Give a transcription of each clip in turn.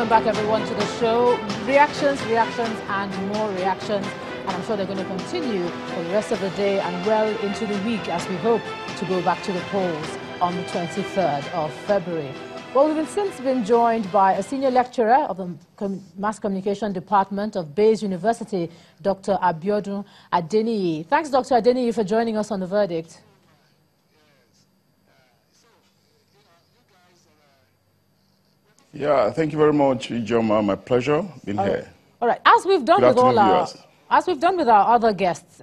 Welcome back, everyone, to the show. Reactions, and more reactions. And I'm sure they're going to continue for the rest of the day and well into the week as we hope to go back to the polls on the 23rd of February. Well, we've since been joined by a senior lecturer of the Mass Communication Department of Bayes University, Dr. Abiodun Adeniyi. Thanks, Dr. Adeniyi, for joining us on The Verdict. Yeah, thank you very much, Ijoma. My pleasure being here. All right. As we've done with our other guests,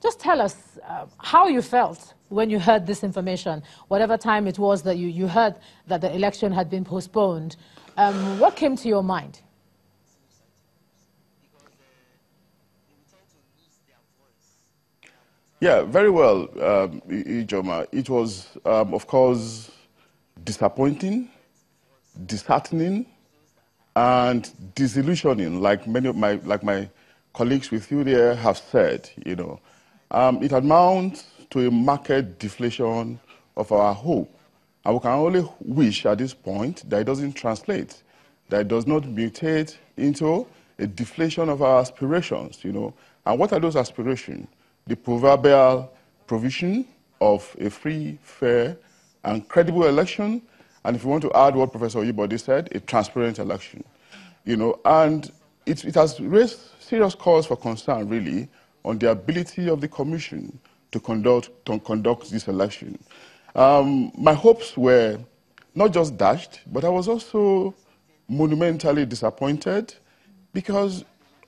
just tell us how you felt when you heard this information, whatever time it was that you heard that the election had been postponed. What came to your mind? Yeah, very well, Ijoma. It was, of course, disappointing, disheartening, and disillusioning, like many of my colleagues with you there have said. It amounts to a market deflation of our hope, and we can only wish at this point that it doesn't translate, that it does not mutate into a deflation of our aspirations. And what are those aspirations? The proverbial provision of a free, fair, and credible election. And if you want to add what Professor Oyibode said, a transparent election. And it has raised serious cause for concern, really, on the ability of the Commission to conduct this election. My hopes were not just dashed, but I was also monumentally disappointed because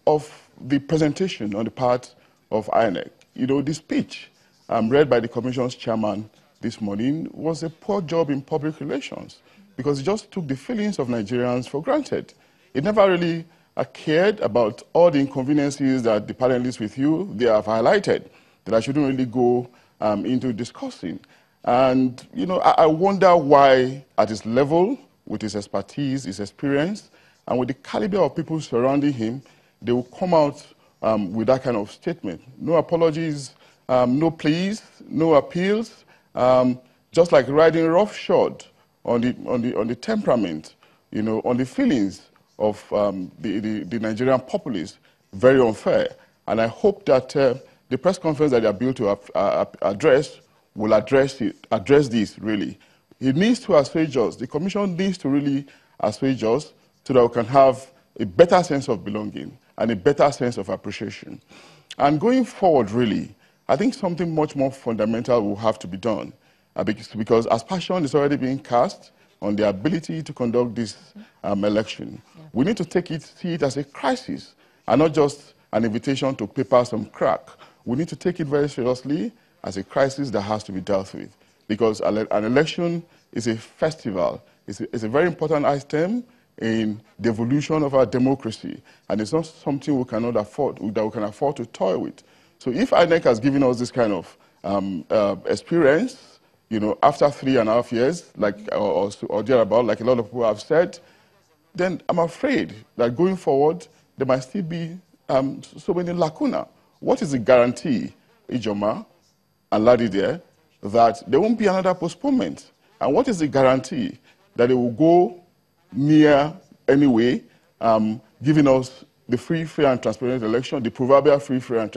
of the presentation on the part of INEC. The speech read by the Commission's chairman this morning was a poor job in public relations because it just took the feelings of Nigerians for granted. It never really cared about all the inconveniences that the panelists with you, they have highlighted, that I shouldn't really go into discussing. And, I wonder why at his level, with his expertise, his experience, and with the caliber of people surrounding him, they will come out with that kind of statement. No apologies, no pleas, no appeals, just like riding roughshod on the temperament, on the feelings of the Nigerian populace. Very unfair. And I hope that the press conference that they are built to address will address this, really. It needs to assuage us. The Commission needs to really assuage us so that we can have a better sense of belonging and a better sense of appreciation. And going forward, really, I think something much more fundamental will have to be done because aspersion is already being cast on the ability to conduct this election. Yeah. We need to see it as a crisis and not just an invitation to paper some crack. We need to take it very seriously as a crisis that has to be dealt with because an election is a festival. It's a very important item in the evolution of our democracy, and it's not something we cannot afford, that we can afford to toy with. So if INEC has given us this kind of experience, after 3.5 years, or thereabout, like a lot of people have said, then I'm afraid that going forward, there might still be so many lacuna. What is the guarantee, Ijoma and Ladi there, that there won't be another postponement? And what is the guarantee that it will go near anyway, giving us the free, fair, and transparent election, the proverbial free, fair, and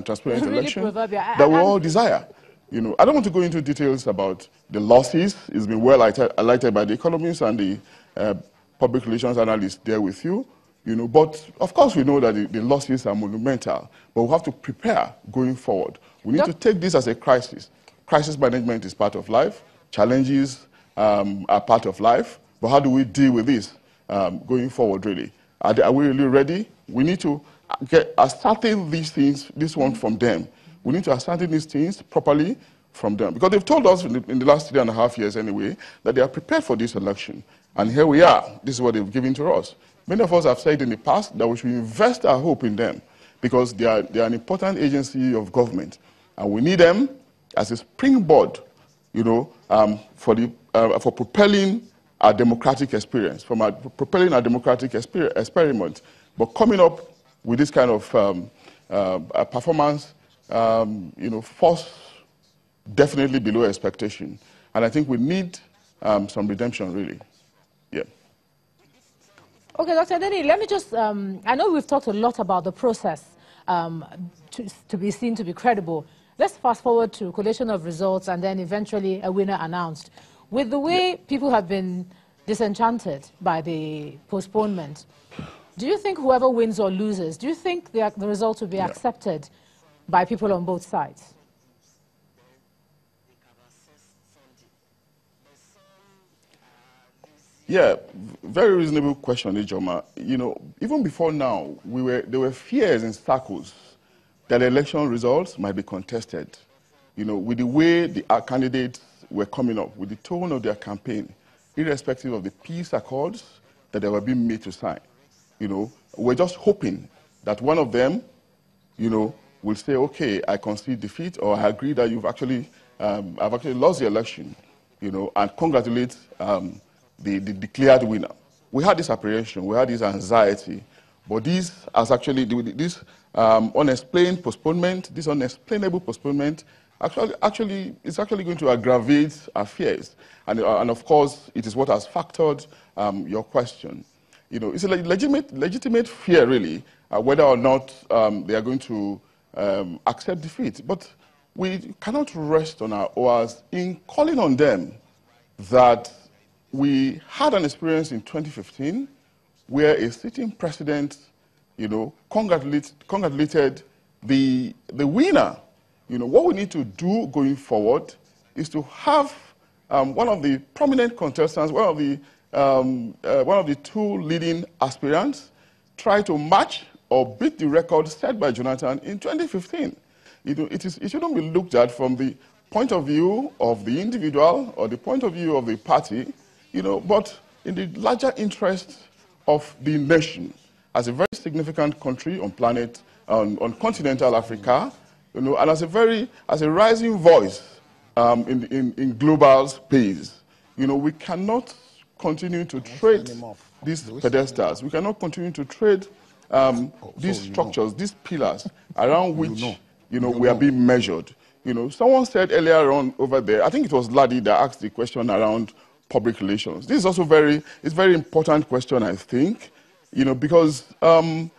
transparent election that we all desire? I don't want to go into details about the losses. It's been well highlighted by the economists and the public relations analysts there with you. But of course we know that the losses are monumental, but we have to prepare going forward. We need to take this as a crisis. Crisis management is part of life. Challenges are part of life. But how do we deal with this going forward, really? Are we really ready? We need to ascertain these things, this one from them. We need to ascertain these things properly from them. Because they've told us in the last 3.5 years anyway, that they are prepared for this election. And here we are. This is what they've given to us. Many of us have said in the past that we should invest our hope in them because they are an important agency of government. And we need them as a springboard, for propelling our democratic experience, propelling our democratic experiment. But coming up with this kind of performance, falls definitely below expectation. And I think we need some redemption, really. Yeah. Okay, Dr. Adeni, let me just, I know we've talked a lot about the process to be seen to be credible. Let's fast forward to collation of results and then eventually a winner announced. With the way people have been disenchanted by the postponement, do you think whoever wins or loses, do you think the results will be accepted by people on both sides? Yeah, very reasonable question, Ijoma. You know, even before now, there were fears in circles that election results might be contested. You know, with the way our candidates were coming up, with the tone of their campaign, irrespective of the peace accords that they were being made to sign. You know, we're just hoping that one of them, you know, will say, okay, I concede defeat, or I agree that I've actually lost the election, you know, and congratulate the declared winner. We had this apprehension, we had this anxiety, but this has actually, this unexplained postponement, this unexplainable postponement, is actually going to aggravate our fears. And of course, it is what has factored your question. You know, it's a legitimate fear, really, whether or not they are going to accept defeat. But we cannot rest on our oars in calling on them that we had an experience in 2015 where a sitting president, you know, congratulated the winner. You know, what we need to do going forward is to have one of the prominent contestants, one of the two leading aspirants, try to match or beat the record set by Jonathan in 2015. It shouldn't be looked at from the point of view of the individual or the point of view of the party, you know, but in the larger interest of the nation as a very significant country on continental Africa, you know, and as a rising voice in global space. You know, we cannot continue to trade these pedestals. We cannot continue to trade these structures, these pillars around which, you know, we are being measured. You know, someone said earlier on over there, I think it was Ladi that asked the question around public relations. This is also it's a very important question, I think, you know, because an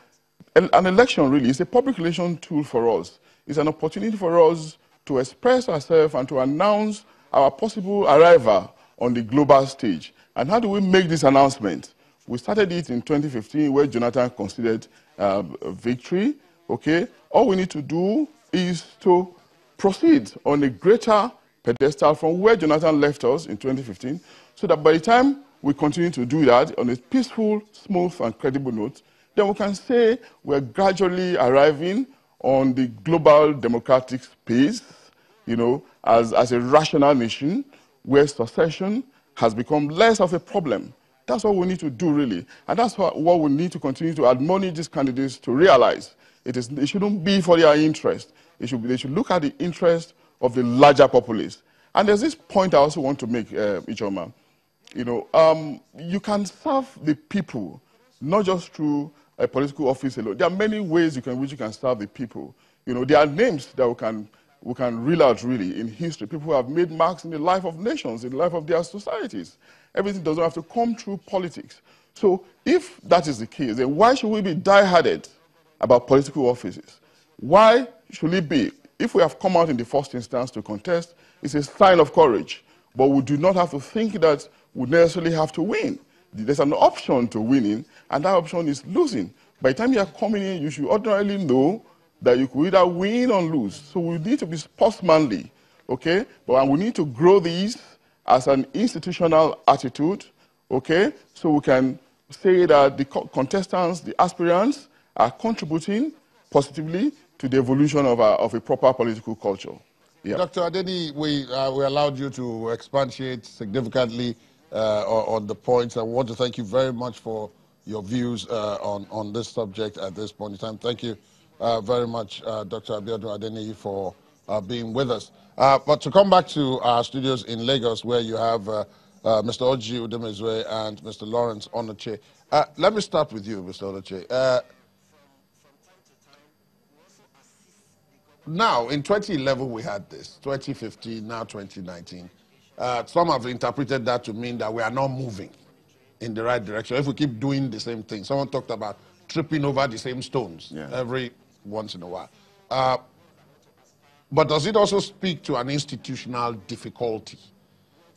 election really is a public relation tool for us. It's an opportunity for us to express ourselves and to announce our possible arrival on the global stage. And how do we make this announcement? We started it in 2015 where Jonathan considered victory, okay? All we need to do is to proceed on a greater pedestal from where Jonathan left us in 2015, so that by the time we continue to do that on a peaceful, smooth, and credible note, then we can say we're gradually arriving on the global democratic space, you know, as a rational nation where succession has become less of a problem. That's what we need to do, really. And that's what we need to continue to admonish these candidates to realize. It shouldn't be for their interest. They should look at the interest of the larger populace. And there's this point I also want to make, Ijoma. You know, you can serve the people, not just through a political office alone. There are many ways which you can serve the people. You know, there are names that we can reel out, really, in history. People who have made marks in the life of nations, in the life of their societies. Everything doesn't have to come through politics. So if that is the case, then why should we be die-hearted about political offices? Why should it be? If we have come out in the first instance to contest, it's a sign of courage. But we do not have to think that we necessarily have to win. There's an option to winning, and that option is losing. By the time you are coming in, you should ordinarily know that you could either win or lose. So we need to be sportsmanly, okay? And we need to grow these as an institutional attitude, okay? So we can say that the contestants, the aspirants, are contributing positively to the evolution of a proper political culture. Yeah. Dr. Adeni, we allowed you to expatiate significantly on the points. I want to thank you very much for your views on this subject at this point in time. Thank you very much, Dr. Abiodun Adeni, for being with us. But to come back to our studios in Lagos, where you have Mr. Oji Udemezwe and Mr. Lawrence Onoche. Let me start with you, Mr. Onoche. Now, in 2011, we had this. 2015, now 2019. Some have interpreted that to mean that we are not moving. in the right direction, if we keep doing the same thing. Someone talked about tripping over the same stones every once in a while. But does it also speak to an institutional difficulty?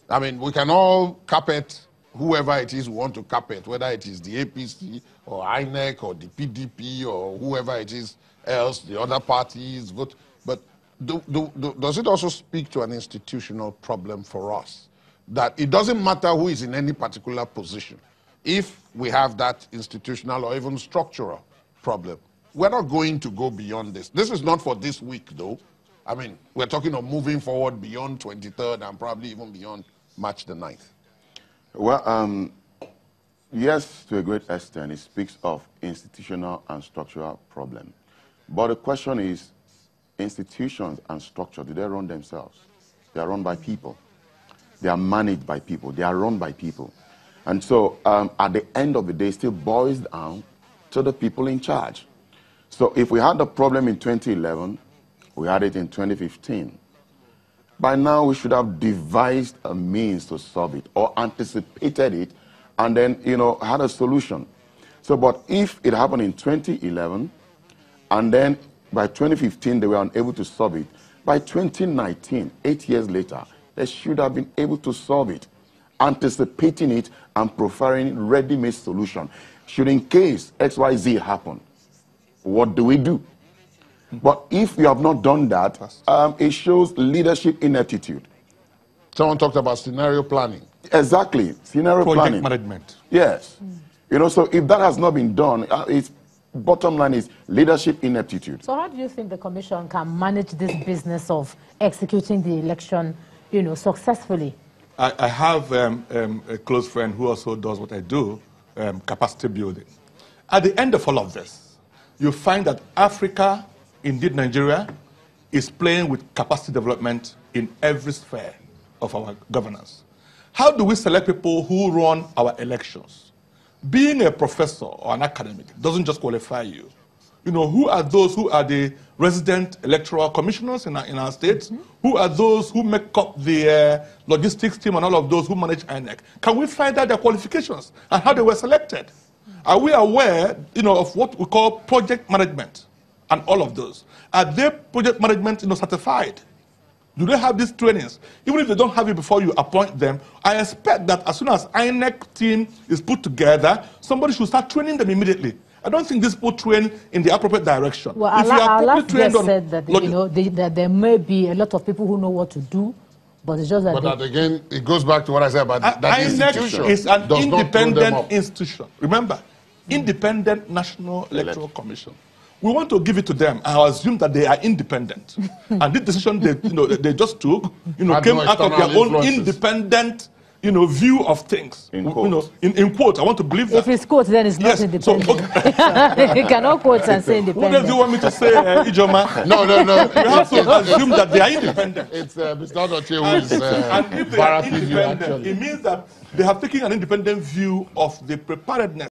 I mean, we can all carpet whoever it is we want to carpet, whether it is the APC or INEC or the PDP or whoever it is else, the other parties vote. But does it also speak to an institutional problem for us? That it doesn't matter who is in any particular position. If we have that institutional or even structural problem, we're not going to go beyond this. This is not for this week, though. I mean, we're talking of moving forward beyond 23rd and probably even beyond March the 9th. Well, yes, to a great extent, it speaks of institutional and structural problem. But the question is, institutions and structure, do they run themselves? They are run by people. They are managed by people. They are run by people. And so, at the end of the day, it still boils down to the people in charge. So if we had the problem in 2011, we had it in 2015. By now, we should have devised a means to solve it or anticipated it and then, had a solution. So, but if it happened in 2011 and then by 2015, they were unable to solve it, by 2019, 8 years later, they should have been able to solve it, anticipating it and providing ready-made solution. Should in case XYZ happen, what do we do? But if you have not done that, it shows leadership ineptitude. Someone talked about scenario planning. Exactly, scenario planning. Project management. Yes. So if that has not been done, its bottom line is leadership ineptitude. So how do you think the commission can manage this business of executing the election, successfully? I have a close friend who also does what I do, capacity building. At the end of all of this, you find that Africa, indeed Nigeria, is playing with capacity development in every sphere of our governance. How do we select people who run our elections? Being a professor or an academic doesn't just qualify you. Who are those who are the resident electoral commissioners in our states? Who are those who make up the logistics team and all of those who manage INEC? Can we find out their qualifications and how they were selected? Are we aware, of what we call project management and all of those? Are they project management, certified? Do they have these trainings? Even if they don't have it before you appoint them, I expect that as soon as INEC team is put together, somebody should start training them immediately. I don't think these people train in the appropriate direction. Well, our last guest said that, that there may be a lot of people who know what to do, but it's just that... But that again, it goes back to what I said about that INEC is an independent institution. Remember, Independent National Electoral Commission. We want to give it to them. I assume that they are independent. And this decision they just took, came out of their own independent view of things. In quote. In quote, I want to believe that. If it's quote, then it's not independent. So, okay. You cannot quote and say independent. What else do you want me to say, Ijoma? No. You have to assume that they are independent. It's Mr. Odoche who is and if they are independent, it means that they have taken an independent view of the preparedness